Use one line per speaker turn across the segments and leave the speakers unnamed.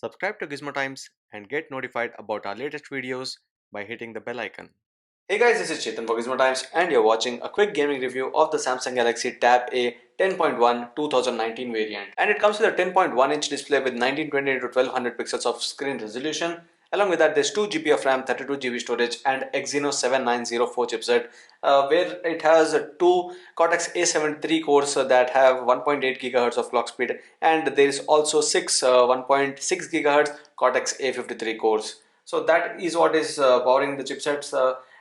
Subscribe to Gizmo Times and get notified about our latest videos by hitting the bell icon.
Hey guys, this is Chetan for Gizmo Times and you're watching a quick gaming review of the Samsung Galaxy Tab A 10.1 2019 variant. And it comes with a 10.1-inch display with 1920 x 1200 pixels of screen resolution. Along with that, there's 2 GB of RAM, 32 GB storage and Exynos 7904 chipset, where it has two Cortex A73 cores that have 1.8 GHz of clock speed, and there is also six 1.6 GHz Cortex A53 cores. So that is what is powering the chipsets,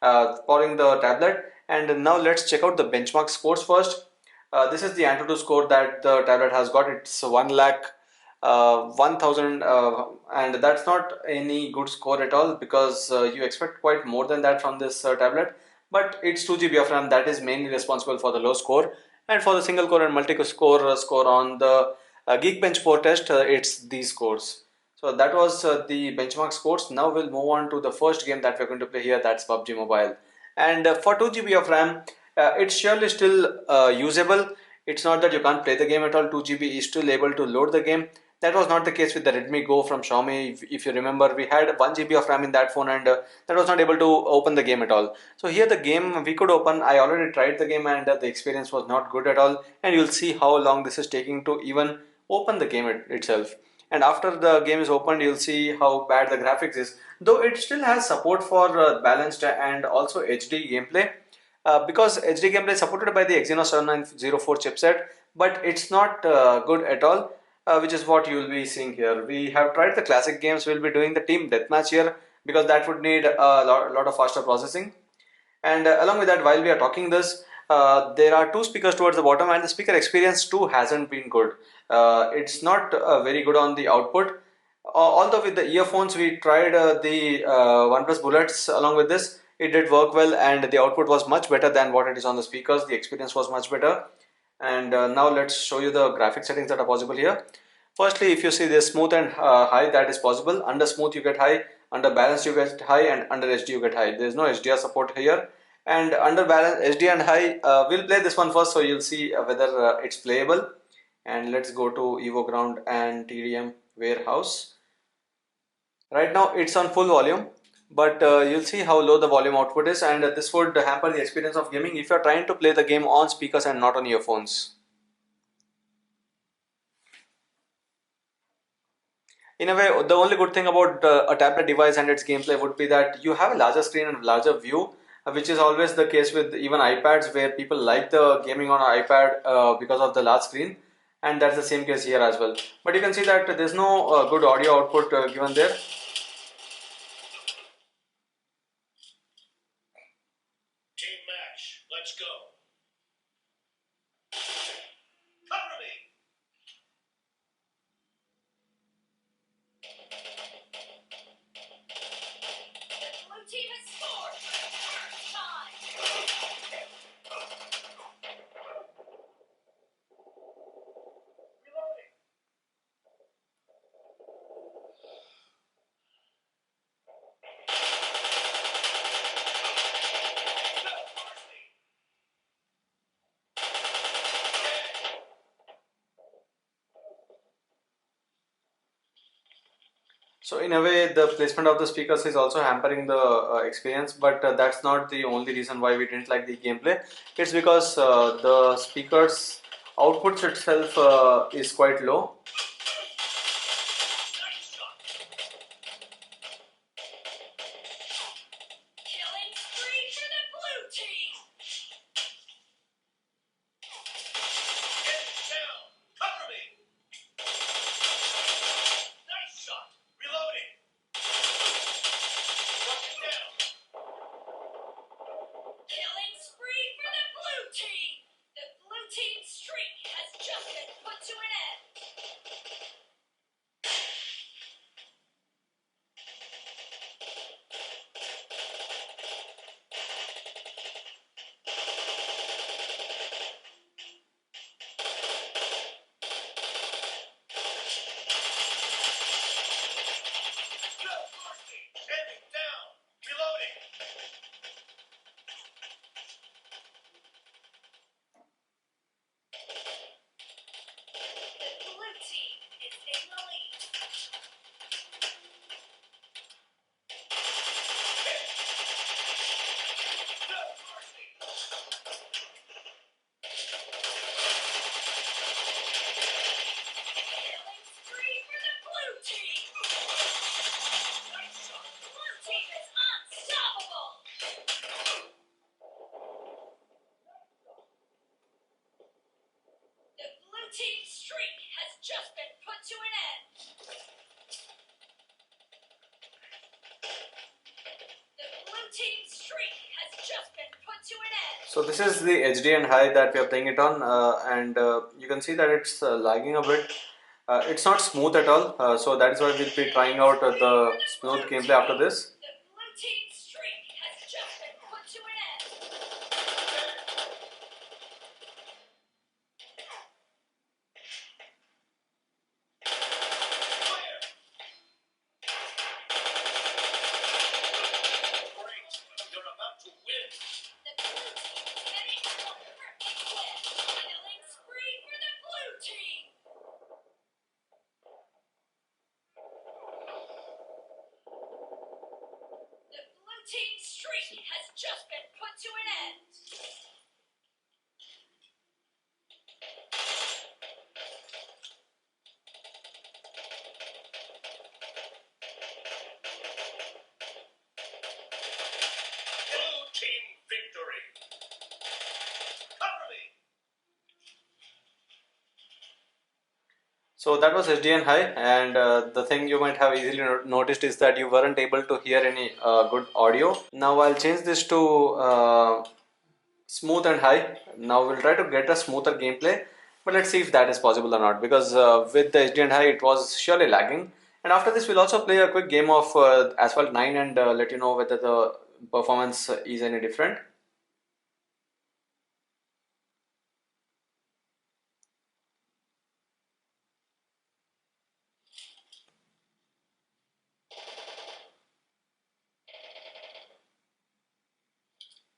powering the tablet. And now let's check out the benchmark scores first. This is the Antutu score that the tablet has got. It's 1 lakh 1000, and that's not any good score at all, because you expect quite more than that from this tablet. But it's 2 GB of RAM that is mainly responsible for the low score, and for the single core and multi-core score on the Geekbench 4 test, it's these scores. So that was the benchmark scores. Now we'll move on to the first game that we're going to play here, that's PUBG Mobile. And for 2 GB of RAM, it's surely still usable. It's not that you can't play the game at all. 2 GB is still able to load the game. That was not the case with the Redmi Go from Xiaomi. If you remember, we had 1 GB of RAM in that phone, and that was not able to open the game at all. So here the game we could open. I already tried the game, and the experience was not good at all. And you'll see how long this is taking to even open the game itself. And after the game is opened, you'll see how bad the graphics is, though it still has support for balanced and also HD gameplay, because HD gameplay is supported by the Exynos 7904 chipset, but it's not good at all, which is what you will be seeing here. We have tried the classic games. We'll be doing the team deathmatch here, because that would need a lot of faster processing. And along with that, while we are talking this, there are two speakers towards the bottom, and the speaker experience too hasn't been good. It's not very good on the output. Although with the earphones we tried the OnePlus Bullets along with this, it did work well, and the output was much better than what it is on the speakers. The experience was much better. And now let's show you the graphic settings that are possible here. Firstly, if you see this smooth and high, that is possible. Under smooth you get high, under balance you get high, and under HD you get high. There is no HDR support here. And under balance, HD and high, we'll play this one first, so you'll see whether it's playable. And let's go to Evo Ground and TDM Warehouse. Right now it's on full volume, but you'll see how low the volume output is, and this would hamper the experience of gaming if you're trying to play the game on speakers and not on earphones. In a way, the only good thing about a tablet device and its gameplay would be that you have a larger screen and larger view, which is always the case with even iPads, where people like the gaming on an iPad because of the large screen, and that's the same case here as well. But you can see that there's no good audio output given there.
Team match, let's go. Cover me. The blue team has scored for the first time. Reloading.
So in a way, the placement of the speakers is also hampering the experience, but that's not the only reason why we didn't like the gameplay. It's because the speakers outputs itself is quite low.
Nice shot. Killing spree for the blue team. Get down. Cover me. Nice shot. Reloading. Struck it down. Killing spree for the blue team. The blue team streak has just been put to an end. just been put to an end. The blue team's streak has just been put to an end.
So this is the HD and high that we are playing it on, and you can see that it's lagging a bit. It's not smooth at all, so that is why we'll be trying out the smooth gameplay after this.
The blue team's streak has just been put to an end.
Great! You're about to win!
The blue team is heading for a perfect win. Killing spree for the blue team. The blue team's streak has just been put to an end.
Blue team victory! Cover me!
So that was HD and high, and the thing you might have easily noticed is that you weren't able to hear any good audio. Now I'll change this to smooth and high. Now we'll try to get a smoother gameplay, but let's see if that is possible or not, because with the HD and high it was surely lagging. And after this we'll also play a quick game of Asphalt 9 and let you know whether the performance is any different.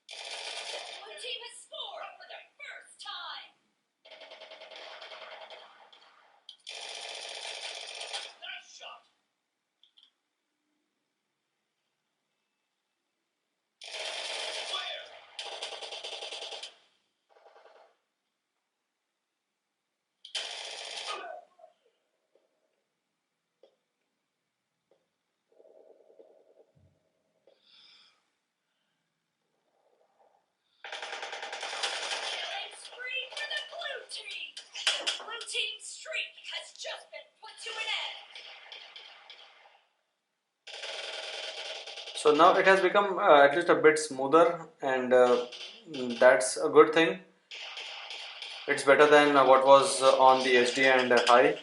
The blue team has scored for the first time.
Nice shot! Fire!
Killing spree for the blue team. The blue team's streak has just been put to an end.
So now it has become at least a bit smoother, and that's a good thing. It's better than what was on the HD and high.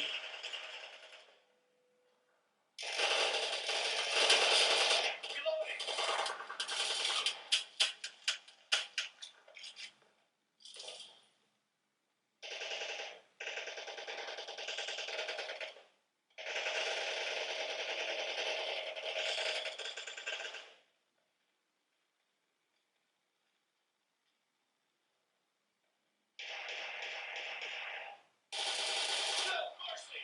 Reloading! No mercy!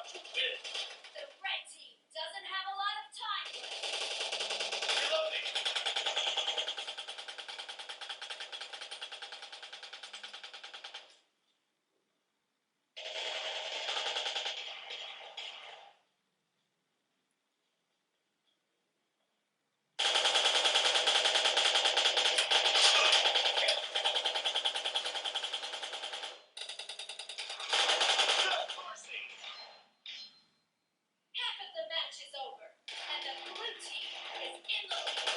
about to win.
The red team doesn't have a lot of time left.
Reloading. Mercy.
Half of the match is over, and the blue team is in the lead.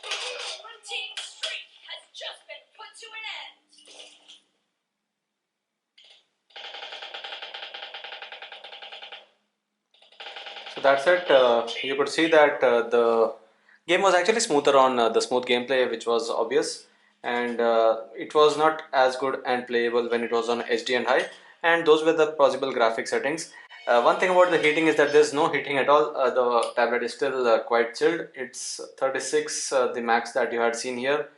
The blue team streak has just been put to an end.
So that's it. You could see that the game was actually smoother on the smooth gameplay, which was obvious, and it was not as good and playable when it was on HD and high. And those were the possible graphic settings. One thing about the heating is that there's no heating at all. The tablet is still quite chilled. It's 36, the max that you had seen here.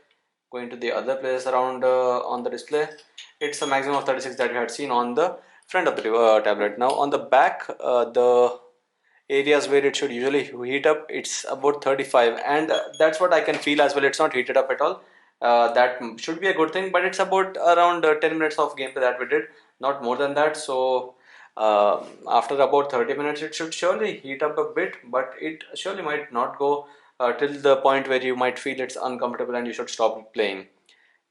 Going to the other places around on the display, it's a maximum of 36 that you had seen on the front of the tablet. Now on the back, the areas where it should usually heat up, it's about 35, and that's what I can feel as well. It's not heated up at all. That should be a good thing, but it's about around 10 minutes of gameplay that we did, not more than that. So after about 30 minutes it should surely heat up a bit, but it surely might not go till the point where you might feel it's uncomfortable and you should stop playing.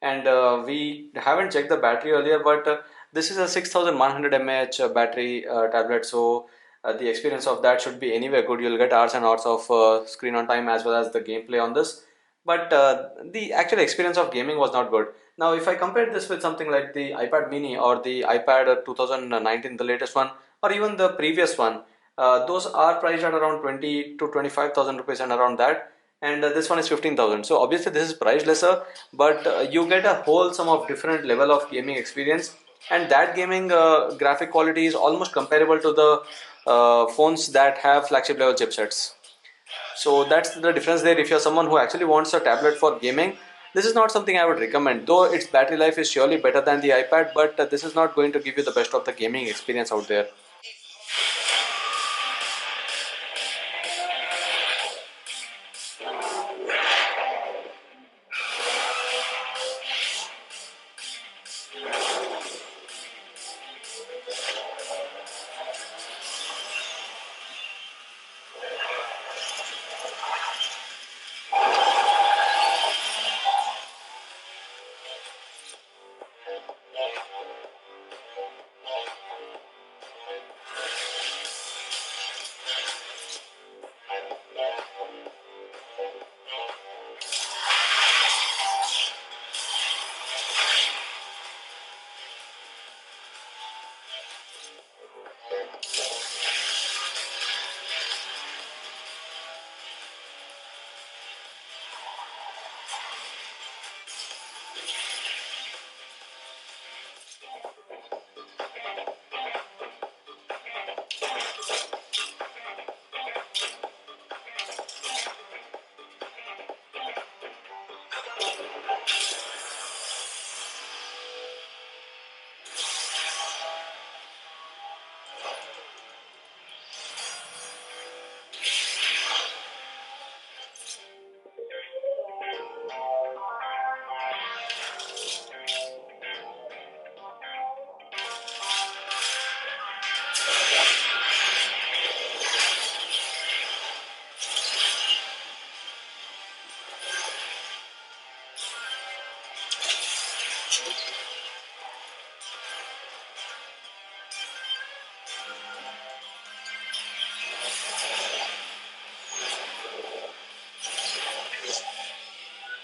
And we haven't checked the battery earlier, but this is a 6100 mAh battery tablet, so the experience of that should be anyway good. You'll get hours and hours of screen on time as well as the gameplay on this, but the actual experience of gaming was not good. Now if I compare this with something like the iPad mini or the iPad 2019, the latest one, or even the previous one, those are priced at around 20 to 25,000 rupees and around that, and this one is 15,000. So obviously this is priced lesser, but you get a whole sum of different level of gaming experience, and that gaming graphic quality is almost comparable to the phones that have flagship level chipsets. So that's the difference there. If you're someone who actually wants a tablet for gaming, this is not something I would recommend, though its battery life is surely better than the iPad, but this is not going to give you the best of the gaming experience out there.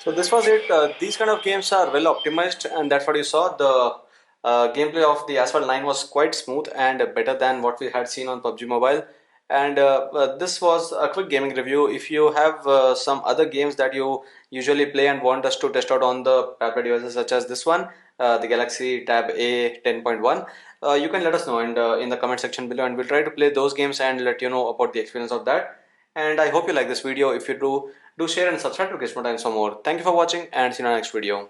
So this was it. These kind of games are well optimized, and that's what you saw. The gameplay of the Asphalt 9 was quite smooth and better than what we had seen on PUBG Mobile. And this was a quick gaming review. If you have some other games that you usually play and want us to test out on the tablet devices, such as this one, the Galaxy Tab A 10.1, you can let us know and in the comment section below, and we'll try to play those games and let you know about the experience of that. And I hope you like this video. If you do, do share and subscribe to Gizmo Times for more. Thank you for watching, and see you in our next video.